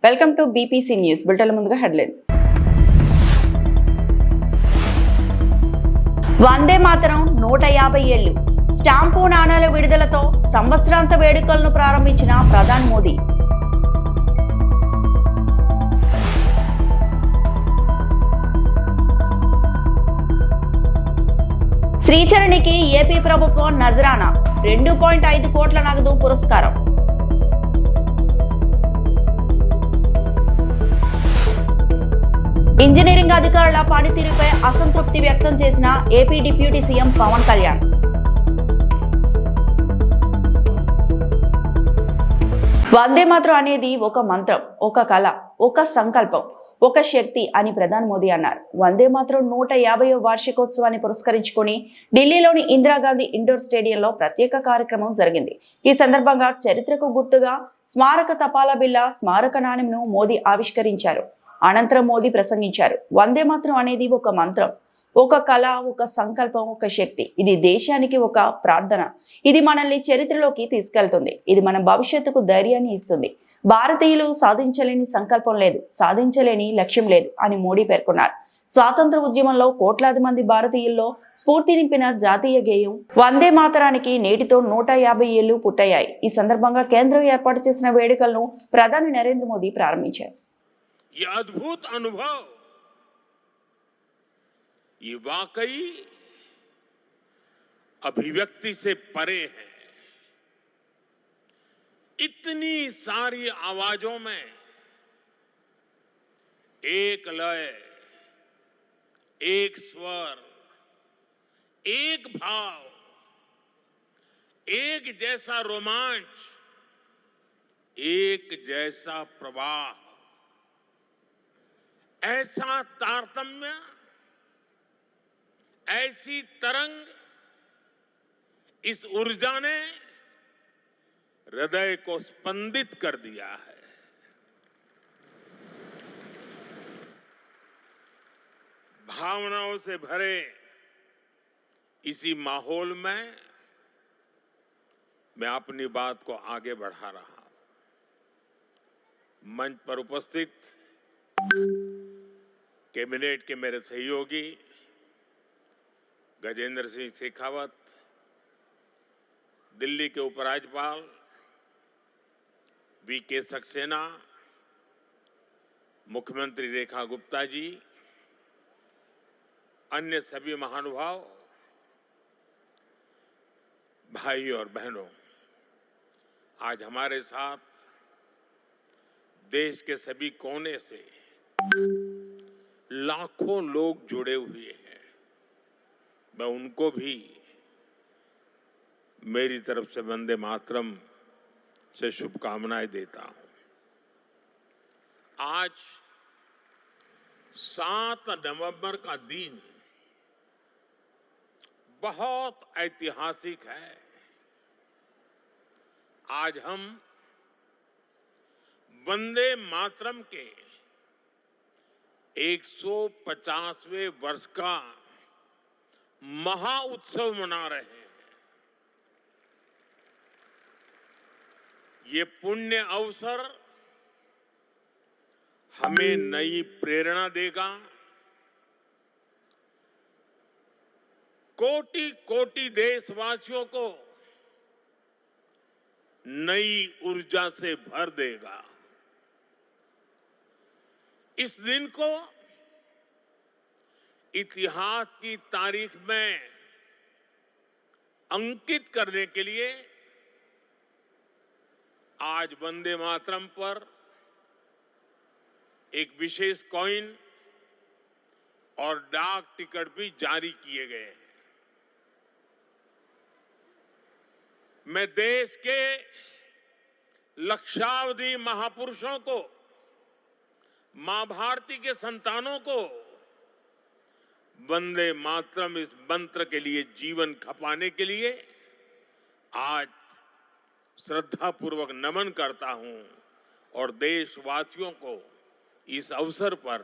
Welcome to BPC news. బులెటిన్ల ముందుగా headlines. Vande Mataram 150 ఏళ్లు స్టాంపు నాణేల విడుదలతో సంవత్సరాంత వేడుకలను ప్రారంభించిన ప్రధాని మోదీ. శ్రీచరణికి ఏపీ ప్రభుత్వం నజరానా 2.5 కోట్ల నగదు పురస్కారం. ఇంజనీరింగ్ అధికారుల పనితీరుపై అసంతృప్తి వ్యక్తం చేసిన AP deputy CM Pawan Kalyan. Vande Mataram అనేది ఒక మంత్రం, ఒక కళ, ఒక సంకల్పం, ఒక శక్తి అని ప్రధాని మోదీ అన్నారు. వందే మాతరం 150వ వార్షికోత్సవాన్ని పురస్కరించుకొని ఢిల్లీలోని ఇందిరాగాంధీ ఇండోర్ స్టేడియంలో ప్రత్యేక కార్యక్రమం జరిగింది. ఈ సందర్భంగా చరిత్రకు గుర్తుగా స్మారక తపాలా బిళ్ళ స్మారక నాణెంను మోదీ ఆవిష్కరించారు. అనంతరం మోదీ ప్రసంగించారు. వందే మాతరం అనేది ఒక మంత్రం, ఒక కళ, ఒక సంకల్పం, ఒక శక్తి. ఇది దేశానికి ఒక ప్రార్థన. ఇది మనల్ని చరిత్రలోకి తీసుకెళ్తుంది. ఇది మన భవిష్యత్తుకు ధైర్యాన్ని ఇస్తుంది. భారతీయులు సాధించలేని సంకల్పం లేదు, సాధించలేని లక్ష్యం లేదు అని మోడీ పేర్కొన్నారు. స్వాతంత్ర ఉద్యమంలో కోట్లాది మంది భారతీయుల్లో స్ఫూర్తి నింపిన జాతీయ గేయం వందే మాతరానికి నేటితో 150 ఏళ్లు పూర్తయ్యాయి. ఈ సందర్భంగా కేంద్రం ఏర్పాటు చేసిన వేడుకలను ప్రధాని నరేంద్ర మోదీ ప్రారంభించారు. ये अद्भुत अनुभव, ये वाकई अभिव्यक्ति से परे है। इतनी सारी आवाजों में एक लय, एक स्वर, एक भाव, एक जैसा रोमांच, एक जैसा प्रवाह, ऐसा तारतम्य, ऐसी तरंग, इस ऊर्जा ने हृदय को स्पंदित कर दिया है। भावनाओं से भरे इसी माहौल में मैं अपनी बात को आगे बढ़ा रहा हूं। मंच पर उपस्थित कैबिनेट के मेरे सहयोगी गजेंद्र सिंह शेखावत, दिल्ली के उपराज्यपाल वीके सक्सेना, मुख्यमंत्री रेखा गुप्ता जी, अन्य सभी महानुभाव, भाई और बहनों, आज हमारे साथ देश के सभी कोने से लाखों लोग जुड़े हुए हैं। मैं उनको भी मेरी तरफ से वंदे मातरम से शुभकामनाएं देता हूं। आज 7 नवंबर का दिन बहुत ऐतिहासिक है। आज हम वंदे मातरम के 150वें वर्ष का महाउत्सव मना रहे हैं। ये पुण्य अवसर हमें नई प्रेरणा देगा, कोटि कोटि देशवासियों को नई ऊर्जा से भर देगा। इस दिन को इतिहास की तारीख में अंकित करने के लिए आज वंदे मातरम पर एक विशेष कॉइन और डाक टिकट भी जारी किए गए हैं। मैं देश के लक्षावधि महापुरुषों को, मां भारती के संतानों को वंदे मातरम इस मंत्र के लिए जीवन खपाने के लिए आज श्रद्धापूर्वक नमन करता हूं और देशवासियों को इस अवसर पर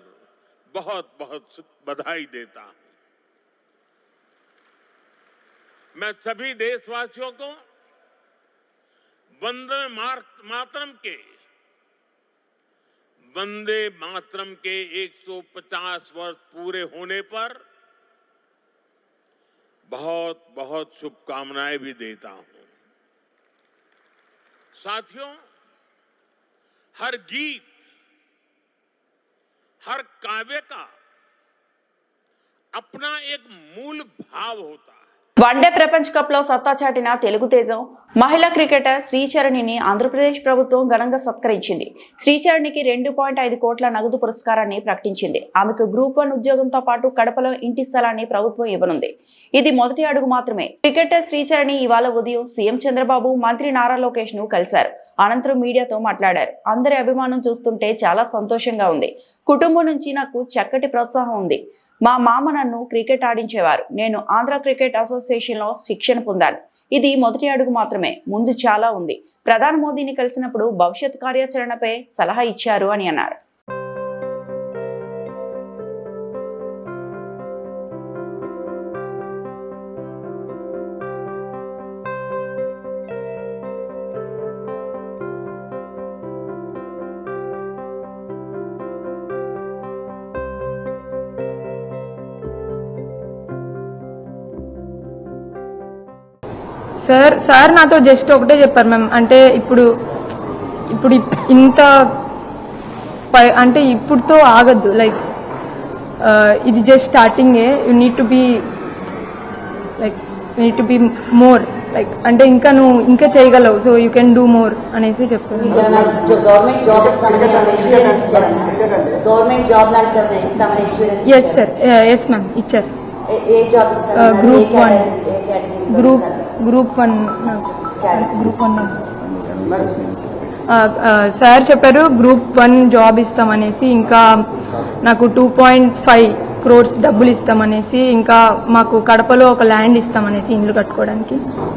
बहुत बहुत बधाई देता हूं। मैं सभी देशवासियों को वंदे मातरम के वंदे मातरम के 150 वर्ष पूरे होने पर बहुत बहुत शुभकामनाएं भी देता हूं। साथियों, हर गीत, हर काव्य का अपना एक मूल भाव होता है। వన్డే ప్రపంచ కప్ లో సత్తా చాటిన తెలుగు తేజం మహిళా క్రికెటర్ శ్రీచరణిని ఆంధ్రప్రదేశ్ ప్రభుత్వం ఘనంగా సత్కరించింది. శ్రీచరణికి 2.5 కోట్ల నగదు పురస్కారాన్ని ప్రకటించింది. ఆమెకు గ్రూప్ 1 ఉద్యోగంతో పాటు కడపలో ఇంటి స్థలాన్ని ప్రభుత్వం ఇవ్వనుంది. ఇది మొదటి అడుగు మాత్రమే. క్రికెటర్ శ్రీచరణి ఇవాళ ఉదయం సీఎం చంద్రబాబు, మంత్రి నారా లోకేష్ ను కలిశారు. అనంతరం మీడియాతో మాట్లాడారు. అందరి అభిమానం చూస్తుంటే చాలా సంతోషంగా ఉంది. కుటుంబం నుంచి నాకు చక్కటి ప్రోత్సాహం ఉంది. మా మామ నన్ను క్రికెట్ ఆడించేవారు. నేను ఆంధ్ర క్రికెట్ అసోసియేషన్ లో శిక్షణ పొందాను. ఇది మొదటి అడుగు మాత్రమే, ముందు చాలా ఉంది. ప్రధాని మోదీని కలిసినప్పుడు భవిష్యత్ కార్యాచరణపై సలహా ఇచ్చారు అని అన్నారు. సార్ నాతో జస్ట్ ఒకటే చెప్పారు మ్యామ్, అంటే ఇప్పుడు ఇంత అంటే ఇప్పుడుతో ఆగద్దు, లైక్ ఇది జస్ట్ స్టార్టింగే, you need to be more, like అంటే ఇంకా నువ్వు ఇంకా చేయగలవు, so you can do more అనేసి చెప్పారు. ఎస్ సార్, ఎస్ మ్యామ్ ఇచ్చారు. గ్రూప్ వన్ సార్ చెప్పారు గ్రూప్ 1 జాబ్ ఇస్తామనేసి, ఇంకా నాకు 2.5 crores డబ్బులు ఇస్తామనేసి, ఇంకా మాకు కడపలో ఒక ల్యాండ్ ఇస్తామనేసి ఇల్లు కట్టుకోవడానికి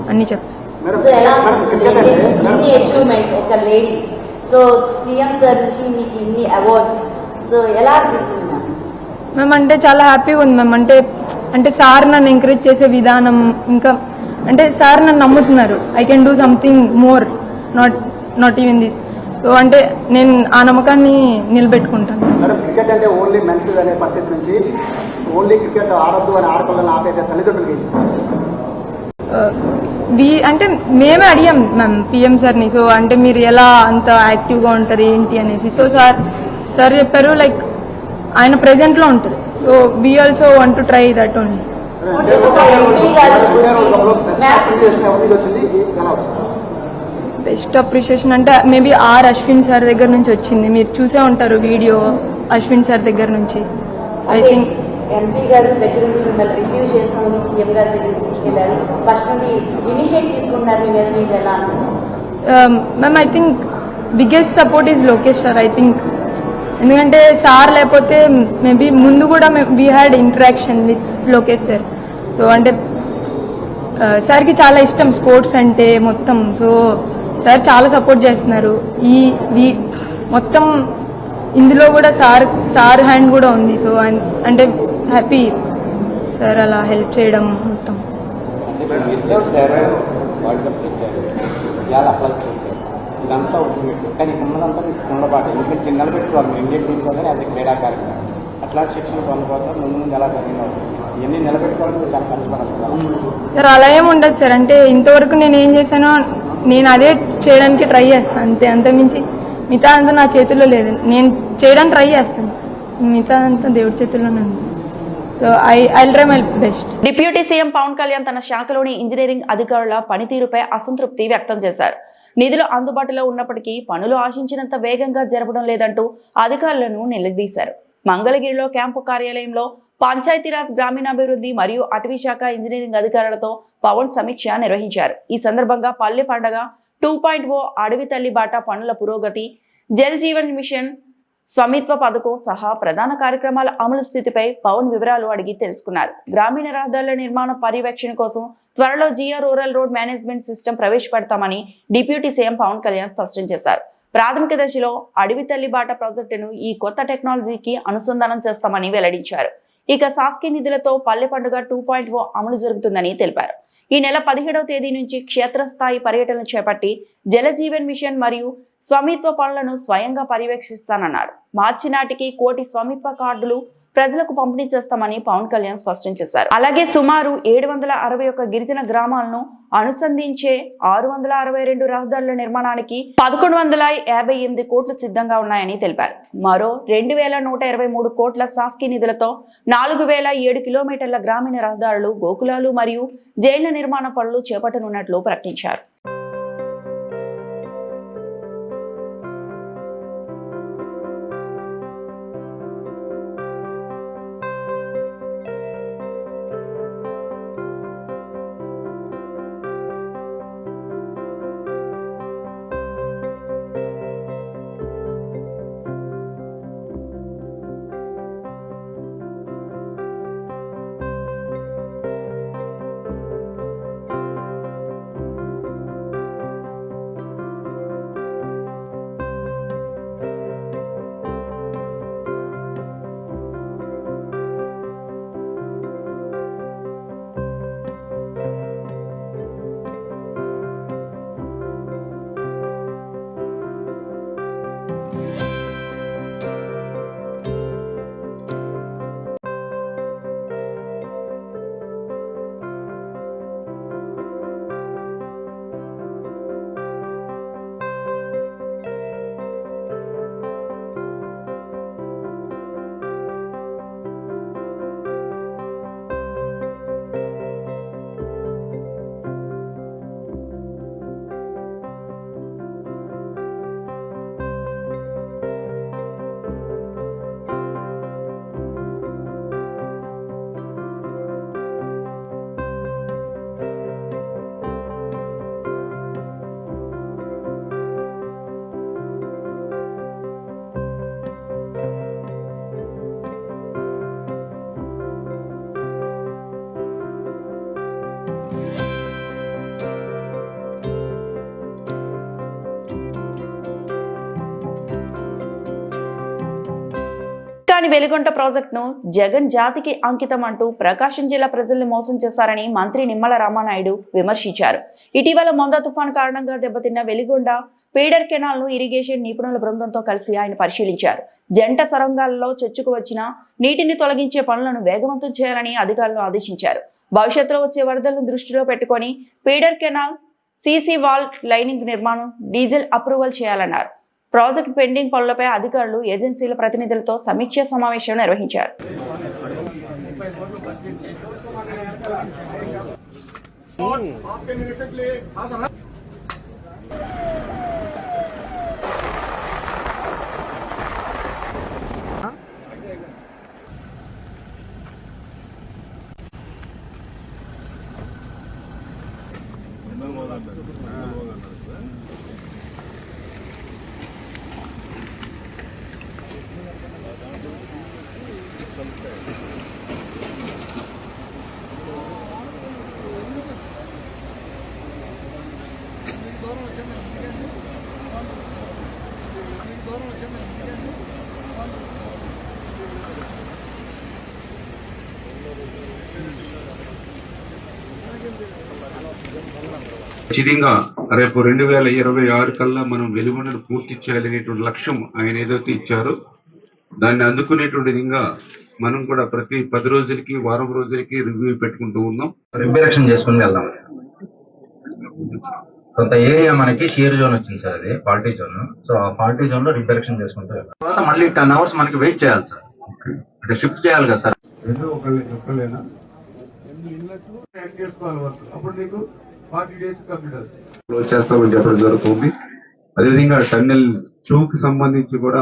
అన్ని చెప్పారు. మేము అంటే చాలా హ్యాపీగా ఉంది మ్యామ్. అంటే సార్ నన్ను ఎంకరేజ్ చేసే విధానం, ఇంకా అంటే సార్ నన్ను నమ్ముతున్నారు. I can do something more, not even this. So అంటే నేను ఆ నమ్మకాన్ని నిలబెట్టుకుంటాను. క్రికెట్ అంటే ఓన్లీ మెన్స్ అనే పరిస్థితి నుంచి ఓన్లీ క్రికెట్ ఆడద్దు అని ఆడపిల్లలు ఆపేసే తల్లిదండ్రులకి అంటే మేమే అడిగాం మ్యామ్ పిఎం సార్ని. సో అంటే మీరు ఎలా అంత యాక్టివ్గా ఉంటారు ఏంటి అనేసి. సో సార్ చెప్పారు లైక్ ఆయన ప్రెజెంట్లో ఉంటారు. So we also want to try that only. Best appreciation అంటే మేబీ అశ్విన్ సార్ దగ్గర నుంచి వచ్చింది. మీరు చూసే ఉంటారు వీడియో అశ్విన్ సార్ దగ్గర నుంచి. ఐ థింక్ ఎంపీ గారు దగ్గర నుంచి మిమ్మల్ని రిసీవ్ చేసుకుని సీఎం గారి దగ్గరికి తీసుకెళ్లారు. ఫస్ట్ నుండి ఇనిషియేట్ తీసుకున్నారు, మీ మీద మీరు ఎలా? Ma'am I think biggest support is Lokesh sir. I think ఎందుకంటే సార్ లేకపోతే మేబీ ముందు కూడా we had interaction with Lokesh sir. So అంటే సార్కి చాలా ఇష్టం స్పోర్ట్స్ అంటే మొత్తం. సో సార్ చాలా సపోర్ట్ చేస్తున్నారు. మొత్తం ఇందులో కూడా సార్ హ్యాండ్ కూడా ఉంది. సో అంటే హ్యాపీ సార్ అలా హెల్ప్ చేయడం మొత్తం. ఇదంతా ఉంటుంది కానీ ఉన్నదంతా మీకు ఉండబాటు, ఎందుకంటే నిలబెట్టుకోవాలి ఇండియన్ టీమ్ కోసం అది క్రీడాకారిక అట్లాంటి శిక్షణ పొందబోతారు. ముందు ఎలా జరిగింది ఇవన్నీ నిలబెట్టుకోవడానికి చాలా కష్టపడాలి సార్. అలా ఏమి ఉండదు సార్. అంటే ఇంతవరకు నేను ఏం చేశానో నేను అదే చేయడానికి ట్రై చేస్తాను అంతే. అంతకుమించి మిగతా అంతా నా చేతుల్లో లేదు. నేను చేయడానికి ట్రై చేస్తాను, మిగతా అంతా దేవుడి చేతుల్లోనే ఉంది. So I try my best. Deputy CM Pawan Kalyan తన శాఖలోని ఇంజనీరింగ్ అధికారుల పనితీరుపై అసంతృప్తి వ్యక్తం చేశారు. నిధులు అందుబాటులో ఉన్నప్పటికీ పనులు ఆశించినంత వేగంగా జరపడం లేదంటూ అధికారులను నిలదీశారు. మంగళగిరిలో క్యాంపు కార్యాలయంలో పంచాయతీరాజ్, గ్రామీణాభివృద్ధి మరియు అటవీ శాఖ ఇంజనీరింగ్ అధికారులతో పవన్ సమీక్ష నిర్వహించారు. ఈ సందర్భంగా పల్లె పండగ 2.0, అడవి తల్లి బాట పనుల పురోగతి, జల్ జీవన్ మిషన్, స్వామిత్వ పథకం సహా ప్రధాన కార్యక్రమాల అమలు స్థితిపై పవన్ వివరాలు అడిగి తెలుసుకున్నారు. గ్రామీణ రహదారుల నిర్మాణ పర్యవేక్షణ కోసం త్వరలో geo rural road management system ప్రవేశపెడతామని డిప్యూటీ సీఎం పవన్ కళ్యాణ్ స్పష్టం చేశారు. ప్రాథమిక దశలో అడవి తల్లి బాట ప్రాజెక్టును ఈ కొత్త టెక్నాలజీకి అనుసంధానం చేస్తామని వెల్లడించారు. ఇక సాస్కీ నిధులతో పల్లె పండుగ 2.0 అమలు జరుగుతుందని తెలిపారు. ఈ నెల 17వ తేదీ నుంచి క్షేత్రస్థాయి పర్యటనలు చేపట్టి జలజీవన్ మిషన్ మరియు స్వామిత్వ పనులను స్వయంగా పర్యవేక్షిస్తానన్నారు. మార్చి నాటికి 1 కోటి స్వామిత్వ కార్డులు ప్రజలకు పంపిణీ చేస్తామని పవన్ కళ్యాణ్ స్పష్టం చేశారు. అలాగే సుమారు 761 గిరిజన గ్రామాలను అనుసంధించే 662 రహదారుల నిర్మాణానికి 1158 కోట్లు సిద్ధంగా ఉన్నాయని తెలిపారు. మరో 2123 కోట్ల శాసకీయ నిధులతో 4007 కిలోమీటర్ల గ్రామీణ రహదారులు, గోకులాలు మరియు జైళ్ల నిర్మాణ పనులు చేపట్టనున్నట్లు ప్రకటించారు. కానీ వెలిగొండ ప్రాజెక్టును జగన్ జాతికి అంకితం అంటూ ప్రకాశం జిల్లా ప్రజల్ని మోసం చేశారని మంత్రి నిమ్మల రామానాయుడు విమర్శించారు. ఇటీవల మొందా తుఫాన్ కారణంగా దెబ్బతిన్న వెలిగొండ ఫీడర్ కెనాల్ ను ఇరిగేషన్ నిపుణుల బృందంతో కలిసి ఆయన పరిశీలించారు. జంట సొరంగాలలో చొచ్చుకు వచ్చిన నీటిని తొలగించే పనులను వేగవంతం చేయాలని అధికారులను ఆదేశించారు. భవిష్యత్తులో వచ్చే వరదలను దృష్టిలో పెట్టుకొని feeder canal, CC wall lining నిర్మాణం, డీజిల్ అప్రూవల్ చేయాలన్నారు. ప్రాజెక్ట్ పెండింగ్ పనులపై అధికారులు, ఏజెన్సీల ప్రతినిధులతో సమీక్ష సమావేశం నిర్వహించారు. ఖచ్చితంగా రేపు 2026 కల్లా మనం వెలుగొండను పూర్తి చేయాలనేటువంటి లక్ష్యం ఆయన ఏదైతే ఇచ్చారో దాన్ని అందుకునేటువంటి విధంగా మనం కూడా ప్రతి 10 రోజులకి, వారం రోజులకి రివ్యూ పెట్టుకుంటూ ఉన్నాం. రిపేరక్షన్ చేసుకుని వెళ్దాం. కొంత ఏరియా మనకి షేర్ జోన్ వచ్చింది సార్, అది పార్టీ జోన్. సో ఆ పార్టీ జోన్ లో రిపేరక్షన్ చేసుకుంటూ వెళ్దాం. తర్వాత మళ్ళీ 10 hours మనకి వెయిట్ చేయాలి సార్, అంటే షిఫ్ట్ చేయాలి కదా సార్. చెప్పలేనా అప్పుడు నీకు 40 days క్లోజ్ చేస్తామని చెప్పడం జరుగుతుంది. అదేవిధంగా టన్నెల్ 2 కి సంబంధించి కూడా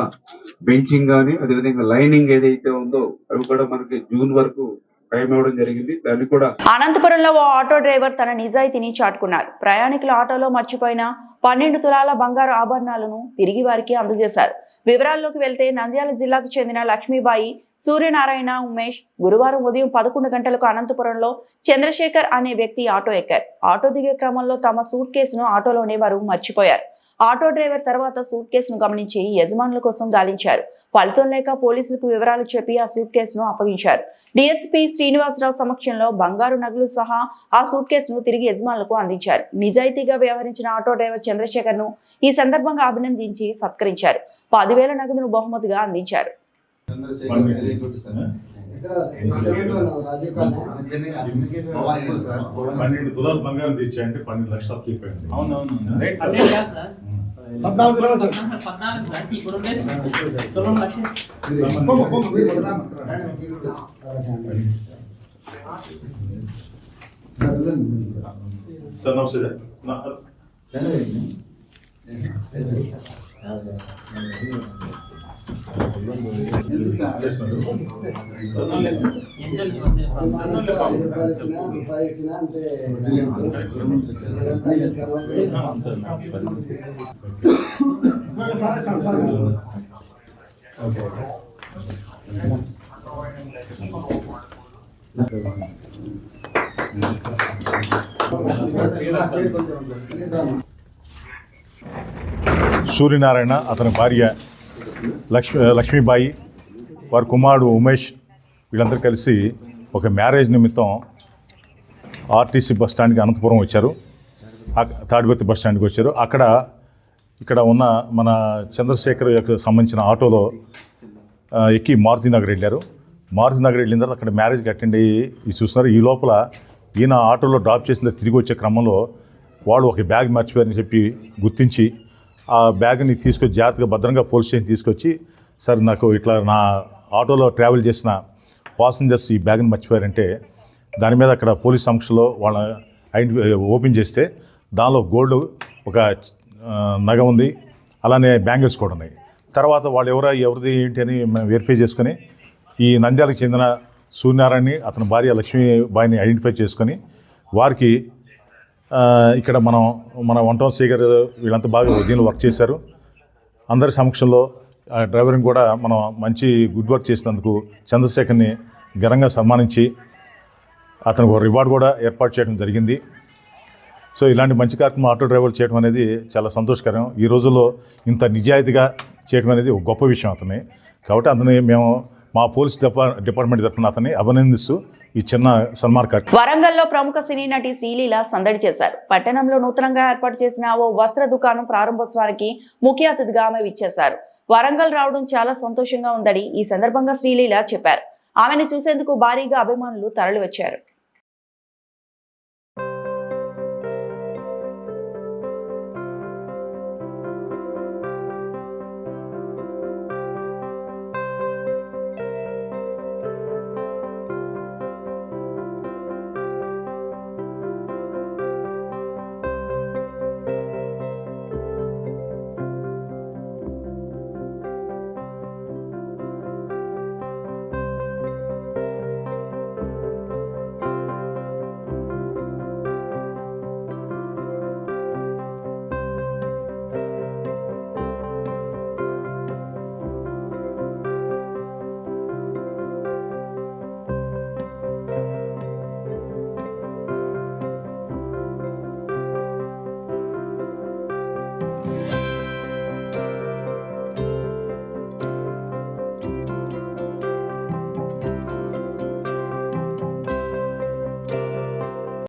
బెంచింగ్ గానీ, అదేవిధంగా లైనింగ్ ఏదైతే ఉందో అవి కూడా మనకి జూన్ వరకు టైం ఇవ్వడం జరిగింది. దాన్ని కూడా అనంతపురంలో ఓ ఆటో డ్రైవర్ తన నిజాయితీని చాటుకున్నారు. ప్రయాణికుల ఆటోలో మర్చిపోయిన 12 తులాల బంగారు ఆభరణాలను తిరిగి వారికి అందజేశారు. వివరాల్లోకి వెళ్తే నంద్యాల జిల్లాకు చెందిన లక్ష్మీబాయి, సూర్యనారాయణ, ఉమేష్ గురువారం ఉదయం 11 గంటలకు అనంతపురంలో చంద్రశేఖర్ అనే వ్యక్తి ఆటో ఎక్కారు. ఆటో దిగే క్రమంలో తమ సూట్ కేసును ఆటోలోనే వారు మర్చిపోయారు. ఆటో డ్రైవర్ తర్వాత సూట్ కేసును గమనించి యజమానుల కోసం గాలించారు. ఫలితం లేక పోలీసులకు వివరాలు చెప్పి ఆ సూట్ కేసును అప్పగించారు. డీఎస్పీ శ్రీనివాసరావు సమక్షంలో బంగారు నగలు సహా ఆ సూట్ కేసును తిరిగి యజమానులకు అందించారు. నిజాయితీగా వ్యవహరించిన ఆటో డ్రైవర్ చంద్రశేఖర్ ను ఈ సందర్భంగా అభినందించి సత్కరించారు. 10,000 నగదును బహుమతిగా అందించారు. 12 తులాలు బంగారం తెచ్చాయంటే 12 లక్షలు అప్పిపోయింది. సార్ నమస్తే. సూర్యనారాయణ, అతని భార్య లక్ష్మీబాయి, వారి కుమారుడు ఉమేష్ వీళ్ళందరూ కలిసి ఒక మ్యారేజ్ నిమిత్తం ఆర్టీసీ బస్ స్టాండ్కి అనంతపురం వచ్చారు. తాడిపత్రి బస్ స్టాండ్కి వచ్చారు. ఇక్కడ ఉన్న మన చంద్రశేఖర్ సంబంధించిన ఆటోలో ఎక్కి మారుతినగర్ వెళ్ళారు. మారుతినగర్ వెళ్ళిన తర్వాత అక్కడ మ్యారేజ్కి అటెండ్ అయ్యి చూస్తున్నారు. ఈ లోపల ఈయన ఆటోలో డ్రాప్ చేసిన తిరిగి వచ్చే క్రమంలో వాళ్ళు ఒక బ్యాగ్ మర్చిపోయారని చెప్పి గుర్తించి ఆ బ్యాగ్ని తీసుకొచ్చి జాగ్రత్తగా భద్రంగా పోలీస్ స్టేషన్ తీసుకొచ్చి, సార్ నాకు ఇట్లా నా ఆటోలో ట్రావెల్ చేసిన పాసింజర్స్ ఈ బ్యాగ్ని మర్చిపోయారంటే దాని మీద అక్కడ పోలీస్ సమక్షంలో వాళ్ళ ఓపెన్ చేస్తే దానిలో గోల్డ్ ఒక నగ ఉంది, అలానే బ్యాంగిల్స్ కూడా ఉన్నాయి. తర్వాత వాళ్ళు ఎవరిది ఏంటి అని మేము వెరిఫై చేసుకొని ఈ నంద్యాలకు చెందిన సూర్యనారాయణని, అతని భార్య లక్ష్మీబాయిని ఐడెంటిఫై చేసుకొని వారికి ఇక్కడ మన వంటవంశీ గారు వీళ్ళంతా బాగా దీనిలో వర్క్ చేశారు. అందరి సమక్షంలో డ్రైవర్ని కూడా మనం మంచి గుడ్ వర్క్ చేసినందుకు చంద్రశేఖర్ని ఘనంగా సన్మానించి అతనికి ఒక రివార్డు కూడా ఏర్పాటు చేయడం జరిగింది. సో ఇలాంటి మంచి కార్యక్రమం ఆటో డ్రైవర్లు చేయడం అనేది చాలా సంతోషకరం. ఈ రోజుల్లో ఇంత నిజాయితీగా చేయడం అనేది ఒక గొప్ప విషయం అతన్ని. కాబట్టి అతన్ని మేము మా పోలీస్ డిపార్ట్మెంట్ తరఫున అతన్ని అభినందిస్తూ ఈ చిన్న సన్మాన కార్యక్రమం. వరంగల్లో ప్రముఖ సినీ నటి శ్రీలీల సందడి చేశారు. పట్టణంలో నూతనంగా ఏర్పాటు చేసిన ఓ వస్త్ర దుకాణం ప్రారంభోత్సవానికి ముఖ్య అతిథిగా ఆమె విచ్చేశారు. వరంగల్ రావడం చాలా సంతోషంగా ఉందని ఈ సందర్భంగా శ్రీలీల చెప్పారు. ఆమెను చూసేందుకు భారీగా అభిమానులు తరలివచ్చారు.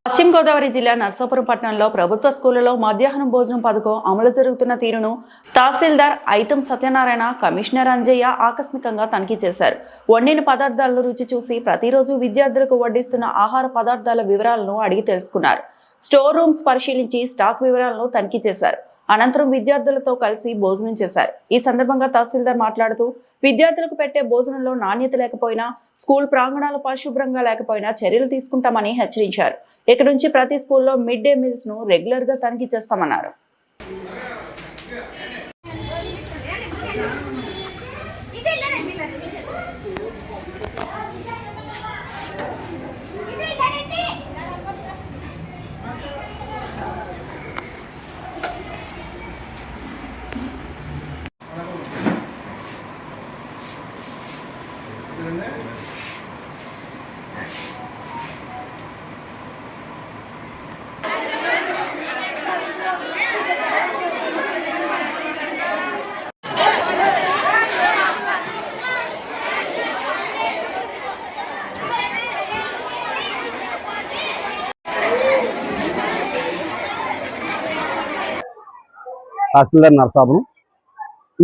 పశ్చిమ గోదావరి జిల్లా నర్సాపురం పట్టణంలో ప్రభుత్వ స్కూళ్లలో మధ్యాహ్నం భోజనం పథకం అమలు జరుగుతున్న తీరును తహసీల్దార్ ఐతం సత్యనారాయణ, కమిషనర్ అంజయ్య ఆకస్మికంగా తనిఖీ చేశారు. వండిన పదార్థాలను రుచి చూసి ప్రతిరోజు విద్యార్థులకు వడ్డిస్తున్న ఆహార పదార్థాల వివరాలను అడిగి తెలుసుకున్నారు. స్టోర్ రూమ్స్ పరిశీలించి స్టాక్ వివరాలను తనిఖీ చేశారు. అనంతరం విద్యార్థులతో కలిసి భోజనం చేశారు. ఈ సందర్భంగా తహసీల్దార్ మాట్లాడుతూ విద్యార్థులకు పెట్టే భోజనంలో నాణ్యత లేకపోయినా, స్కూల్ ప్రాంగణాలు పరిశుభ్రంగా లేకపోయినా చర్యలు తీసుకుంటామని హెచ్చరించారు. ఇక నుంచి ప్రతి స్కూల్లో మిడ్ డే మీల్స్ ను రెగ్యులర్ గా తనిఖీ చేస్తామన్నారు. తహసీల్దార్ నరసాపురం.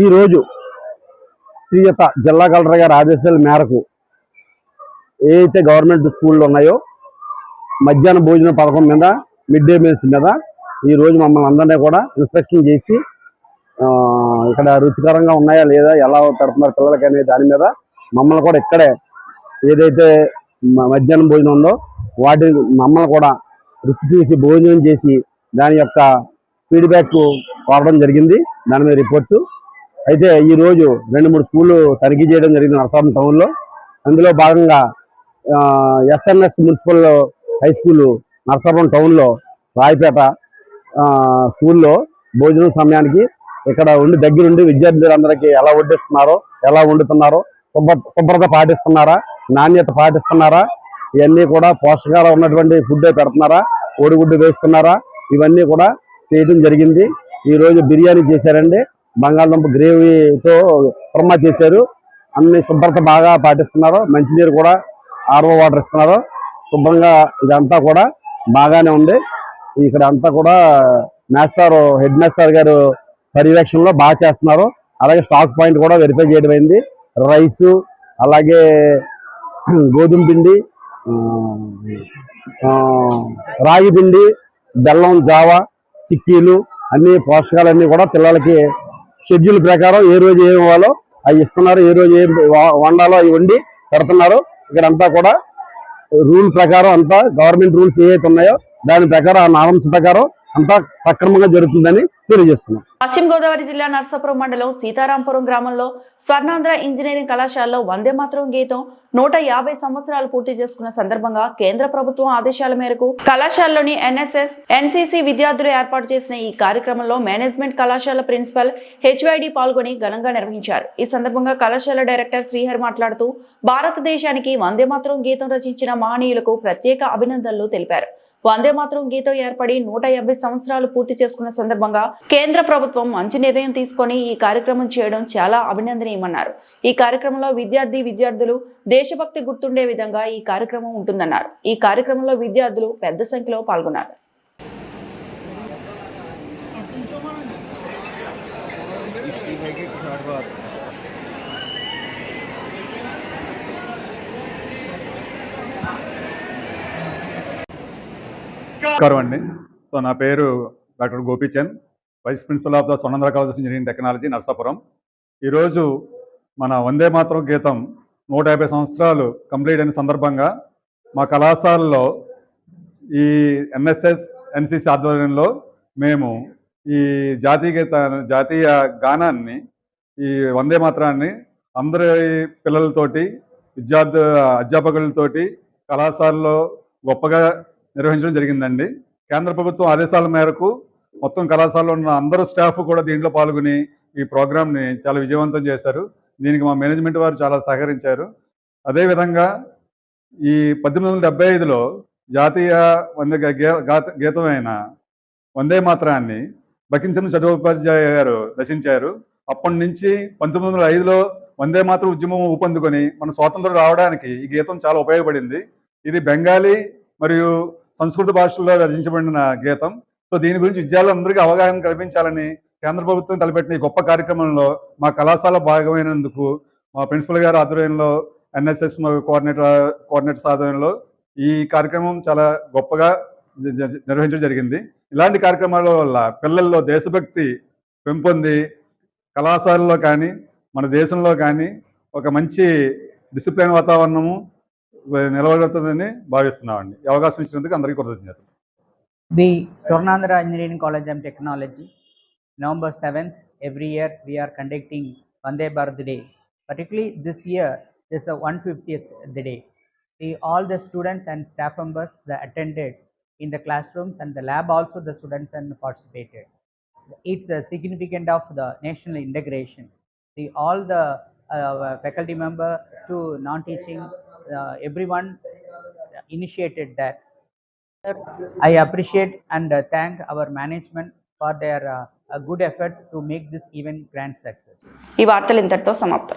ఈరోజు శ్రీయుత జిల్లా కలెక్టర్ గారి ఆదేశాల మేరకు ఏదైతే గవర్నమెంట్ స్కూళ్ళు ఉన్నాయో మధ్యాహ్న భోజన పథకం మీద, మిడ్ డే మీల్స్ మీద ఈరోజు మమ్మల్ని అందరినీ కూడా ఇన్స్పెక్షన్ చేసి ఇక్కడ రుచికరంగా ఉన్నాయా లేదా, ఎలా పెడుతున్నారు పిల్లలకి అనే దాని మీద మమ్మల్ని కూడా ఇక్కడే ఏదైతే మధ్యాహ్నం భోజనం ఉందో వాటి మమ్మల్ని కూడా రుచి చూసి భోజనం చేసి దాని యొక్క ఫీడ్బ్యాక్ కోరడం జరిగింది. దాని మీద రిపోర్టు అయితే ఈరోజు 2-3 స్కూళ్ళు తనిఖీ చేయడం జరిగింది నరసాపురం టౌన్లో. అందులో భాగంగా SNS municipal high school Narasapuram టౌన్లో రాయపేట స్కూల్లో భోజనం సమయానికి ఇక్కడ దగ్గరుండి విద్యార్థులందరికీ ఎలా వడ్డిస్తున్నారో, ఎలా వండుతున్నారో, శుభ్రత పాటిస్తున్నారా, నాణ్యత పాటిస్తున్నారా, ఇవన్నీ కూడా పోషకాలు ఉన్నటువంటి ఫుడ్ పెడుతున్నారా, కోడిగుడ్డు వేస్తున్నారా, ఇవన్నీ కూడా చేయడం జరిగింది. ఈరోజు బిర్యానీ చేశారండి, బంగాళదుంప గ్రేవీతో కుర్మా చేశారు. అన్ని శుభ్రత బాగా పాటిస్తున్నారు. మంచినీరు కూడా ఆర్ఓ వాటర్ ఇస్తున్నారు. శుభ్రంగా ఇదంతా కూడా బాగానే ఉంది. ఇక్కడ అంతా కూడా హెడ్ మాస్టర్ గారు పర్యవేక్షణలో బాగా చేస్తున్నారు. అలాగే స్టాక్ పాయింట్ కూడా వెరిఫై చేయడం అయింది. రైసు, అలాగే గోధుమ పిండి, రాగి పిండి, బెల్లం, జావా, చిక్కీలు అన్ని పోషకాలన్నీ కూడా పిల్లలకి షెడ్యూల్ ప్రకారం ఏ రోజు ఏమి ఇవ్వాలో అవి ఇస్తున్నారు. ఏ రోజు ఏం వండాలో అవి వండి పెడుతున్నారు. ఇక్కడంతా కూడా రూల్ ప్రకారం అంతా గవర్నమెంట్ రూల్స్ ఏవైతే ఉన్నాయో దాని ప్రకారం, ఆ నార్మ్స్ ప్రకారం అంతా సక్రమంగా జరుగుతుందని తెలియజేస్తున్నాం. పశ్చిమ గోదావరి జిల్లా నర్సాపురం మండలం సీతారాంపురం గ్రామంలో స్వర్ణాంధ్ర ఇంజనీరింగ్ కళాశాలలో వందే మాతరం గీతం 150 సంవత్సరాలు పూర్తి చేసుకున్న సందర్భంగా కేంద్ర ప్రభుత్వం ఆదేశాల మేరకు కళాశాలలోని ఎన్ఎస్ఎస్, ఎన్సీసీ విద్యార్థులు ఏర్పాటు చేసిన ఈ కార్యక్రమంలో మేనేజ్మెంట్ కళాశాల ప్రిన్సిపల్ హెచ్వైడి పాల్గొని ఘనంగా నిర్వహించారు. ఈ సందర్భంగా కళాశాల డైరెక్టర్ శ్రీహరి మాట్లాడుతూ భారతదేశానికి వందే మాతరం గీతం రచించిన మహనీయులకు ప్రత్యేక అభినందనలు తెలిపారు. వందే మాతరం గీతం ఏర్పడి 150 సంవత్సరాలు పూర్తి చేసుకున్న సందర్భంగా కేంద్ర ప్రభుత్వం మంచి నిర్ణయం తీసుకొని ఈ కార్యక్రమం చేయడం చాలా అభినందనీయమన్నారు. ఈ కార్యక్రమంలో విద్యార్థులు దేశభక్తి గుర్తుండే విధంగా ఈ కార్యక్రమం ఉంటుందన్నారు. ఈ కార్యక్రమంలో విద్యార్థులు పెద్ద సంఖ్యలో పాల్గొన్నారు. నమస్కారం అండి. సో నా పేరు doctor Gopichand, vice principal of the Swarnandhra college of engineering technology Narsapuram. ఈరోజు మన వందే మాతరం గీతం 150 సంవత్సరాలు కంప్లీట్ అయిన సందర్భంగా మా కళాశాలలో ఈ ఎన్ఎస్ఎస్, ఎన్సీసీ ఆధ్వర్యంలో మేము ఈ జాతీయ గానాన్ని, ఈ వందే మాతరాన్ని అందరి పిల్లలతోటి, అధ్యాపకులతోటి కళాశాలలో గొప్పగా నిర్వహించడం జరిగిందండి. కేంద్ర ప్రభుత్వం ఆదేశాల మేరకు మొత్తం కళాశాలలో ఉన్న అందరూ స్టాఫ్ కూడా దీంట్లో పాల్గొని ఈ ప్రోగ్రామ్ని చాలా విజయవంతం చేశారు. దీనికి మా మేనేజ్మెంట్ వారు చాలా సహకరించారు. అదేవిధంగా ఈ 1875లో జాతీయ గీతమైన వందే మాతరాన్ని బకించంద్ర చటోపాధ్యాయ గారు రచించారు. అప్పటి నుంచి 1905లో వందే మాతరం ఉద్యమం ఊపందుకొని మన స్వాతంత్రం రావడానికి ఈ గీతం చాలా ఉపయోగపడింది. ఇది బెంగాలీ మరియు సంస్కృత భాషల్లో రచించబడిన గీతం. సో దీని గురించి విద్యార్థులందరికీ అవగాహన కల్పించాలని కేంద్ర ప్రభుత్వం తలపెట్టిన ఈ గొప్ప కార్యక్రమంలో మా కళాశాల భాగమైనందుకు మా ప్రిన్సిపల్ గారి ఆధ్వర్యంలో, ఎన్ఎస్ఎస్ కోఆర్డినేటర్స్ ఆధ్వర్యంలో ఈ కార్యక్రమం చాలా గొప్పగా నిర్వహించడం జరిగింది. ఇలాంటి కార్యక్రమాల వల్ల పిల్లల్లో దేశభక్తి పెంపొంది కళాశాలలో కానీ మన దేశంలో కానీ ఒక మంచి డిసిప్లిన్ వాతావరణము నిలబడుతుందని భావిస్తున్నామండి. ఈ అవకాశం ఇచ్చినందుకు అందరికీ కృతజ్ఞతలు. The Swarnandhra Engineering College and Technology, November 7th, every year we are conducting Vande Bharat Day. Particularly this year, this is the 150th day. All the students and staff members that attended in the classrooms and the lab also the students and participated. It's a significant of the national integration. All the faculty member to non-teaching, everyone initiated that. I appreciate and thank our management for their good effort to make this event grand success. ఈ వార్తలు ఇంతటితో సమాప్తం.